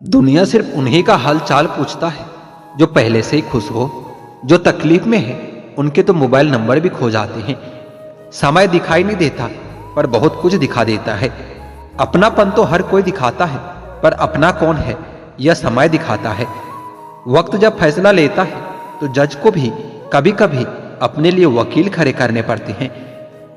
दुनिया सिर्फ उन्हीं का हाल चाल पूछता है जो पहले से ही खुश हो। जो तकलीफ में है उनके तो मोबाइल नंबर भी खो जाते हैं। समय दिखाई नहीं देता पर बहुत कुछ दिखा देता है। अपनापन तो हर कोई दिखाता है पर अपना कौन है यह समय दिखाता है। वक्त जब फैसला लेता है तो जज को भी कभी कभी अपने लिए वकील खड़े करने पड़ते हैं।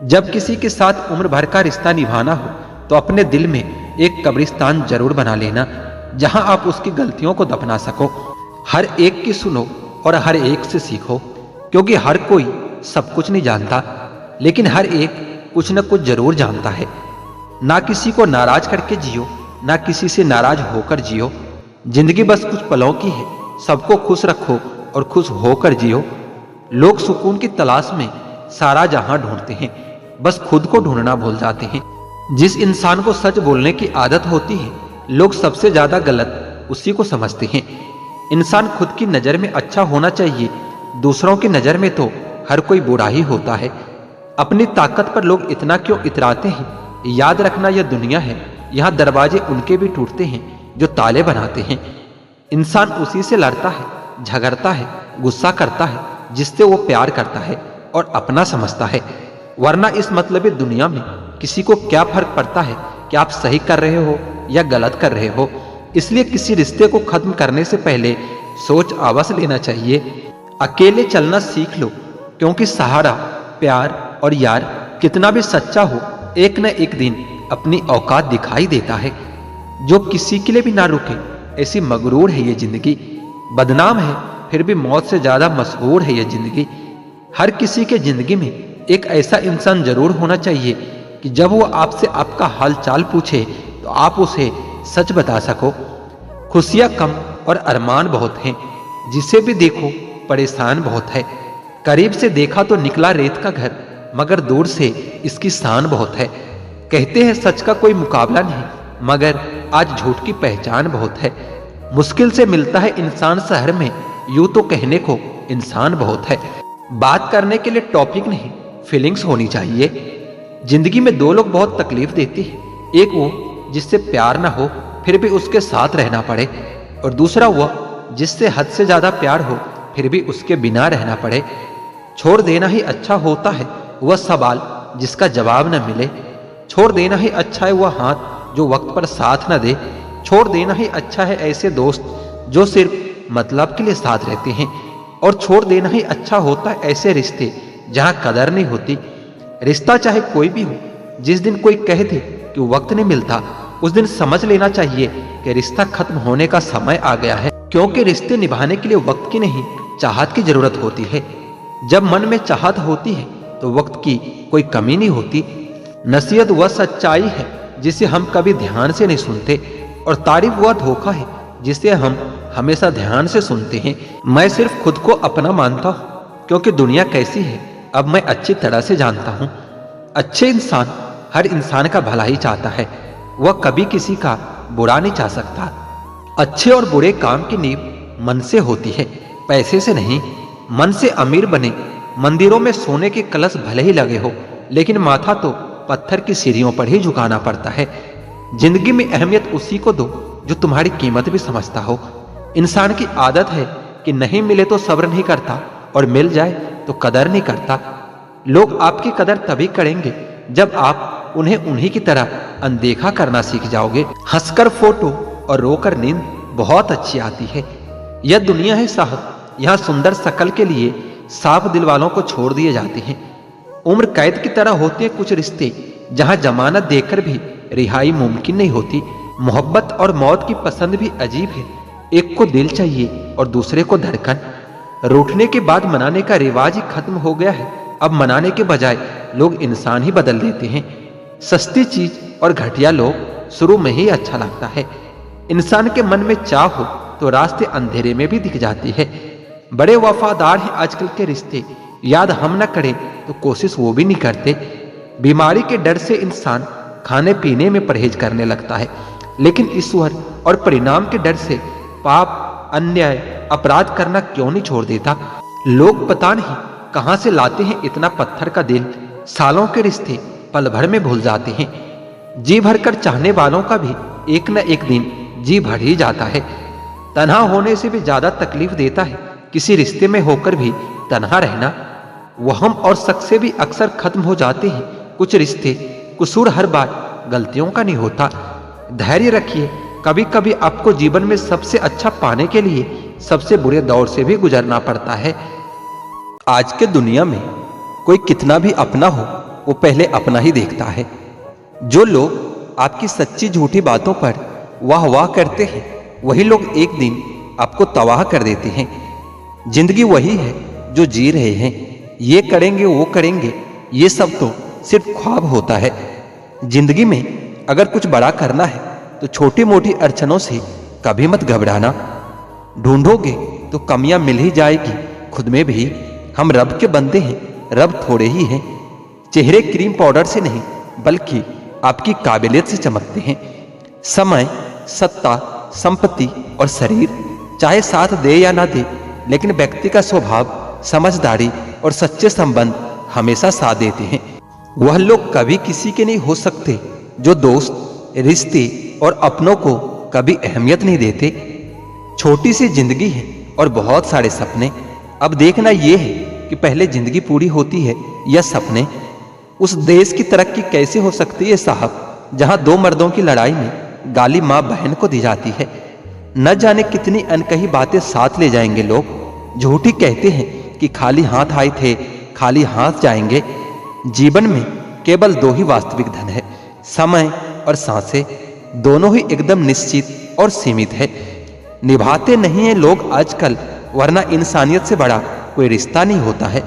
जब किसी के साथ उम्र भर का रिश्ता निभाना हो तो अपने दिल में एक कब्रिस्तान जरूर बना लेना जहां आप उसकी गलतियों को दफना सको। हर एक की सुनो और हर एक से सीखो, क्योंकि हर कोई सब कुछ नहीं जानता लेकिन हर एक कुछ न कुछ जरूर जानता है। ना किसी को नाराज करके जियो, ना किसी से नाराज होकर जियो। जिंदगी बस कुछ पलों की है, सबको खुश रखो और खुश होकर जियो। लोग सुकून की तलाश में सारा जहां ढूंढते हैं, बस खुद को ढूंढना भूल जाते हैं। जिस इंसान को सच बोलने की आदत होती है लोग सबसे ज्यादा गलत उसी को समझते हैं। इंसान खुद की नजर में अच्छा होना चाहिए, दूसरों की नजर में तो हर कोई बुरा ही होता है। अपनी ताकत पर लोग इतना क्यों इतराते हैं? याद रखना यह दुनिया है, यहाँ दरवाजे उनके भी टूटते हैं जो ताले बनाते हैं। इंसान उसी से लड़ता है, झगड़ता है, गुस्सा करता है जिससे वो प्यार करता है और अपना समझता है। वरना इस मतलबी दुनिया में किसी को क्या फर्क पड़ता है कि आप सही कर रहे हो या गलत कर रहे हो। इसलिए किसी रिश्ते को खत्म करने से पहले सोच अवश्य लेना चाहिए। अकेले चलना सीख लो, क्योंकि सहारा, प्यार और यार कितना भी सच्चा हो एक न एक दिन अपनी औकात दिखाई देता है। जो किसी के लिए भी ना रुके ऐसी मगरूर है ये जिंदगी। बदनाम है फिर भी मौत से ज्यादा मशहूर है ये जिंदगी। हर किसी के जिंदगी में एक ऐसा इंसान जरूर होना चाहिए कि जब वो आपसे आपका हाल चाल पूछे तो आप उसे सच बता सको। खुशियां कम और अरमान बहुत हैं, जिसे भी देखो परेशान बहुत है। करीब से देखा तो निकला रेत का घर, मगर दूर से इसकी शान बहुत है। कहते हैं सच का कोई मुकाबला नहीं, मगर आज झूठ की पहचान बहुत है। मुश्किल से मिलता है इंसान शहर में, यूं तो कहने को इंसान बहुत है। बात करने के लिए टॉपिक नहीं, फीलिंग्स होनी चाहिए। जिंदगी में दो लोग बहुत तकलीफ देते हैं, एक वो जिससे प्यार ना हो फिर भी उसके साथ रहना पड़े, और दूसरा वह जिससे हद से ज्यादा प्यार हो फिर भी उसके बिना रहना पड़े। छोड़ देना ही अच्छा होता है वह सवाल जिसका जवाब न मिले। छोड़ देना ही अच्छा है वह हाथ जो वक्त पर साथ न दे। छोड़ देना ही अच्छा है ऐसे दोस्त जो सिर्फ मतलब के लिए साथ रहते हैं। और छोड़ देना ही अच्छा होता है ऐसे रिश्ते जहां कदर नहीं होती। रिश्ता चाहे कोई भी हो, जिस दिन कोई कह दे कि वक्त नहीं मिलता उस दिन समझ लेना चाहिए कि रिश्ता खत्म होने का समय आ गया है। क्योंकि रिश्ते निभाने के लिए वक्त की नहीं चाहत की जरूरत होती है। जब मन में चाहत होती है तो वक्त की कोई कमी नहीं होती। नसीहत वह सच्चाई है जिसे हम कभी ध्यान से नहीं सुनते, और तारीफ वह धोखा है जिसे हम हमेशा ध्यान से सुनते हैं। मैं सिर्फ खुद को अपना मानता हूँ, क्योंकि दुनिया कैसी है अब मैं अच्छी तरह से जानता हूँ। अच्छे इंसान हर इंसान का भला ही चाहता है, वह कभी किसी का बुरा नहीं चाह सकता। अच्छे और बुरे काम की नींव मन से होती है, पैसे से नहीं। मन से अमीर बने, मंदिरों में सोने के कलश भले ही लगे हो, लेकिन माथा तो पत्थर की सीढ़ियों पर ही झुकाना पड़ता है। जिंदगी में अहमियत उसी को दो जो तुम्हारी कीमत भी समझता हो। इंसान की आदत है कि नहीं मिले तो सब्र नहीं करता, और मिल जाए तो कदर नहीं करता। लोग आपकी कदर तभी करेंगे जब आप उन्हें उन्हीं की तरह अनदेखा करना सीख जाओगे। हंसकर फोटो और रोकर नींद बहुत अच्छी आती है। यह दुनिया है साहब, यहाँ सुंदर शकल के लिए साफ दिल वालों को छोड़ दिए जाते हैं। उम्र कैद की तरह होते हैं कुछ रिश्ते, जहां जमानत देकर भी रिहाई मुमकिन नहीं होती। मोहब्बत और मौत की पसंद भी अजीब है, एक को दिल चाहिए और दूसरे को धड़कन। रूठने के बाद मनाने का रिवाज ही खत्म हो गया है। अब मनाने के बजाय लोग इंसान ही बदल देते हैं। सस्ती चीज और घटिया लोग शुरू में ही अच्छा लगता है। इंसान के मन में चाह हो तो रास्ते अंधेरे में भी दिख जाती है। बड़े वफादार हैं आजकल के रिश्ते, याद हम न करें तो कोशिश वो भी नहीं करते। बीमारी के डर से इंसान खाने पीने में परहेज करने लगता है, लेकिन ईश्वर और परिणाम के डर से पाप, अन्याय, अपराध करना क्यों नहीं छोड़ देता। लोग पता नहीं कहां से लाते हैं इतना पत्थर का दिल। सालों के रिश्ते पल भर में भूल जाते हैं। जी भर कर चाहने वालों का भी एक न एक दिन जी भर ही जाता है। तन्हा होने से भी ज्यादा तकलीफ देता है किसी रिश्ते में होकर भी तन्हा रहना। वहम और शक से भी अक्सर खत्म हो जाते हैं कुछ रिश्ते। कसूर हर बार गलतियों का नहीं होता। धैर्य रखिए, कभी कभी आपको जीवन में सबसे अच्छा पाने के लिए सबसे बुरे दौर से भी गुजरना पड़ता है। आज के दुनिया में कोई कितना भी अपना हो, वो पहले अपना ही देखता है। जो लोग आपकी सच्ची झूठी बातों पर वाह वाह करते हैं, वही लोग एक दिन आपको तबाह कर देते हैं। जिंदगी वही है जो जी रहे हैं। ये करेंगे वो करेंगे, ये सब तो सिर्फ ख्वाब होता है। जिंदगी में अगर कुछ बड़ा करना है तो छोटी मोटी अड़चनों से कभी मत घबराना। ढूंढोगे तो कमियां मिल ही जाएगी खुद में भी। हम रब के बंदे हैं, रब थोड़े ही हैं। चेहरे क्रीम पाउडर से नहीं बल्कि आपकी काबिलियत से चमकते हैं। समय, सत्ता, संपत्ति और शरीर चाहे साथ दे या ना दे, लेकिन व्यक्ति का स्वभाव, समझदारी और सच्चे संबंध हमेशा साथ देते हैं। वह लोग कभी किसी के नहीं हो सकते जो दोस्त, रिश्ते और अपनों को कभी अहमियत नहीं देते। छोटी सी जिंदगी है और बहुत सारे सपने। अब देखना यह है कि पहले जिंदगी पूरी होती है या सपने। उस देश की तरक्की कैसे हो सकती है साहब, जहां दो मर्दों की लड़ाई में गाली मां बहन को दी जाती है। न जाने कितनी अनकही बातें साथ ले जाएंगे लोग। झूठी कहते हैं कि खाली हाथ आए थे, खाली हाथ जाएंगे। जीवन में केवल दो ही वास्तविक धन है, समय और सांसें। दोनों ही एकदम निश्चित और सीमित है। निभाते नहीं है लोग आजकल, वरना इंसानियत से बड़ा कोई रिश्ता नहीं होता है।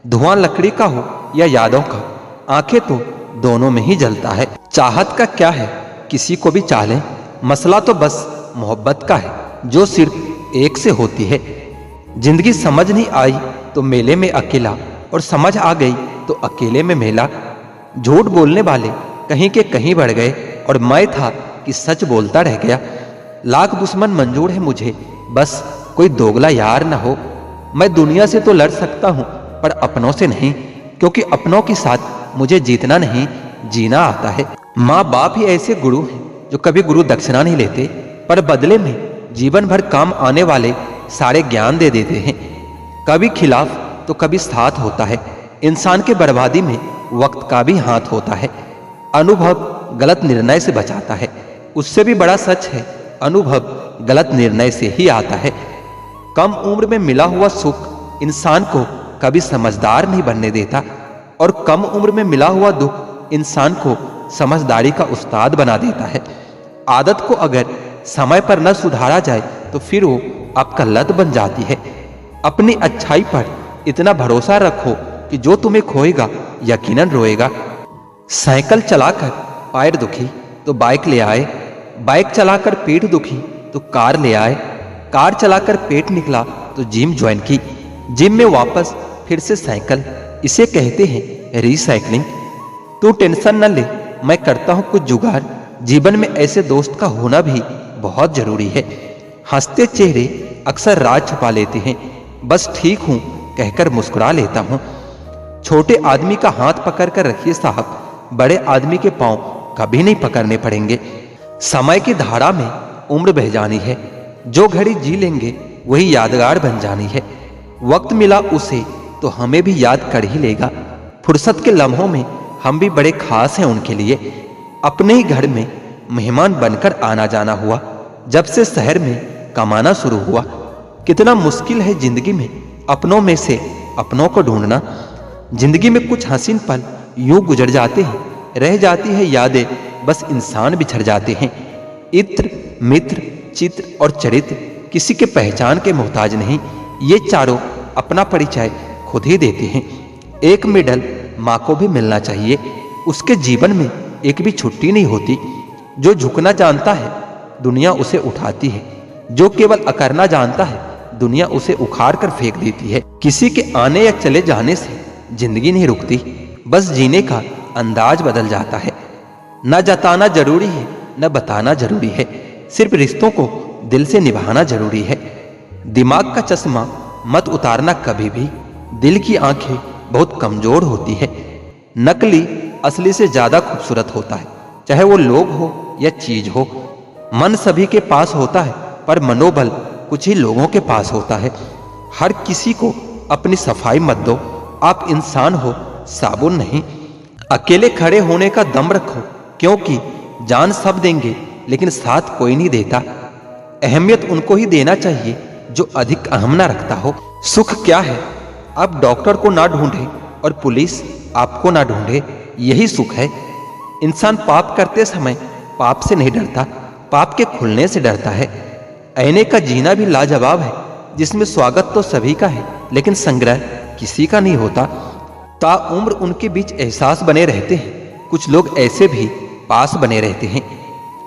धुआं लकड़ी का हो या यादों का, आंखें तो दोनों में ही जलता है। चाहत का क्या है, किसी को भी चाह लें। मसला तो बस मोहब्बत का है जो सिर्फ एक से होती है। जिंदगी समझ नहीं आई तो मेले में अकेला, और समझ आ गई तो अकेले में मेला। झूठ बोलने वाले कहीं के कहीं बढ़ गए, और मैं था कि सच बोलता रह गया। लाख दुश्मन मंजूर है मुझे, बस कोई दोगला यार ना हो। मैं दुनिया से तो लड़ सकता हूं पर अपनों से नहीं, क्योंकि अपनों के साथ मुझे जीतना नहीं जीना आता है। माँ बाप ही ऐसे गुरु हैं जो कभी गुरु दक्षिणा नहीं लेते, पर बदले में जीवन भर काम आने वाले सारे ज्ञान दे देते हैं। कभी खिलाफ तो कभी साथ होता है। इंसान के बर्बादी में वक्त का भी हाथ होता है। अनुभव गलत निर्णय से बचाता है। उससे भी बड़ा सच है, अनुभव गलत निर्णय से ही आता है। कम उम्र में मिला हुआ सुख इंसान को कभी समझदार नहीं बनने देता, और कम उम्र में मिला हुआ दुख इंसान को समझदारी का उस्ताद बना देता है। आदत को अगर समय पर न सुधारा जाए तो फिर वो आपका लत बन जाती है। अपनी अच्छाई पर इतना भरोसा रखो कि जो तुम्हें खोएगा यकीनन रोएगा। साइकिल चलाकर पैर दुखी तो बाइक ले आए, बाइक चलाकर पेट दुखी तो कार ले आए, कार चलाकर पेट निकला तो जिम ज्वाइन की, जिम में वापस फिर से साइकिल। इसे कहते हैं रिसाइकलिंग। तू टेंशन न ले, मैं करता हूं कुछ जुगाड़। जीवन में ऐसे दोस्त का होना भी बहुत जरूरी है। हंसते चेहरे अक्सर राज छुपा लेते हैं। बस ठीक हूं कहकर मुस्कुरा लेता हूं। छोटे आदमी का हाथ पकड़ कर रखिए साहब, बड़े आदमी के पांव कभी नहीं पकड़ने पड़ेंगे। समय की धारा में उम्र बह जानी है। जो घड़ी जी लेंगे वही यादगार बन जानी है। वक्त मिला उसे तो हमें भी याद कर ही लेगा। फुर्सत के लम्हों में हम भी बड़े खास हैं उनके लिए। अपने ही घर में मेहमान बनकर आना जाना हुआ जब से शहर में कमाना शुरू हुआ। कितना मुश्किल है जिंदगी में अपनों में से अपनों को ढूंढना। जिंदगी में कुछ हसीन पल यूं गुजर जाते हैं, रह जाती है यादें, बस इंसान बिछड़ जाते हैं। इत्र, मित्र, चित्र और चरित्र किसी के पहचान के मोहताज नहीं। ये चारों अपना परिचय खुद ही देते हैं। एक मेडल माँ को भी मिलना चाहिए। उसके जीवन में एक भी छुट्टी नहीं होती। जो झुकना जानता है दुनिया उसे उठाती है, जो केवल अकरना जानता है दुनिया उसे उखाड़ कर फेंक देती है। किसी के आने या चले जाने से जिंदगी नहीं रुकती, बस जीने का अंदाज बदल जाता है। न जताना जरूरी है न बताना जरूरी है, सिर्फ रिश्तों को दिल से निभाना जरूरी है। दिमाग का चश्मा मत उतारना कभी भी, दिल की आंखें बहुत कमजोर होती है। नकली असली से ज्यादा खूबसूरत होता है, चाहे वो लोग हो या चीज हो। मन सभी के पास होता है, पर मनोबल कुछ ही लोगों के पास होता है। हर किसी को अपनी सफाई मत दो, आप इंसान हो, साबुन नहीं। अकेले खड़े होने का दम रखो, क्योंकि जान सब देंगे लेकिन साथ कोई नहीं देता। अहमियत उनको ही देना चाहिए जो अधिक अहम ना रखता हो। सुख क्या है? आप डॉक्टर को ना ढूंढे और पुलिस आपको ना ढूंढे, यही सुख है। इंसान पाप करते समय पाप से नहीं डरता, पाप के खुलने से डरता है। ऐने का जीना भी लाजवाब है, जिसमें स्वागत तो सभी का है लेकिन संग्रह किसी का नहीं होता। ताउम्र उनके बीच एहसास बने रहते हैं। कुछ लोग ऐसे भी पास बने रहते हैं।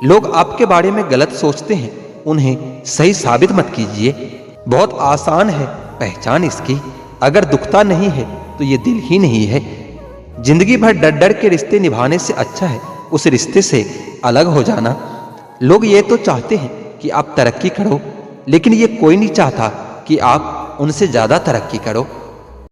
लोग आपके बारे में गलत सोचते हैं, उन्हें सही साबित मत कीजिए। बहुत आसान है पहचान इसकी, अगर दुखता नहीं है तो ये दिल ही नहीं है। जिंदगी भर डर डर के रिश्ते निभाने से अच्छा है उस रिश्ते से अलग हो जाना। लोग ये तो चाहते हैं कि आप तरक्की करो, लेकिन ये कोई नहीं चाहता कि आप उनसे ज्यादा तरक्की करो।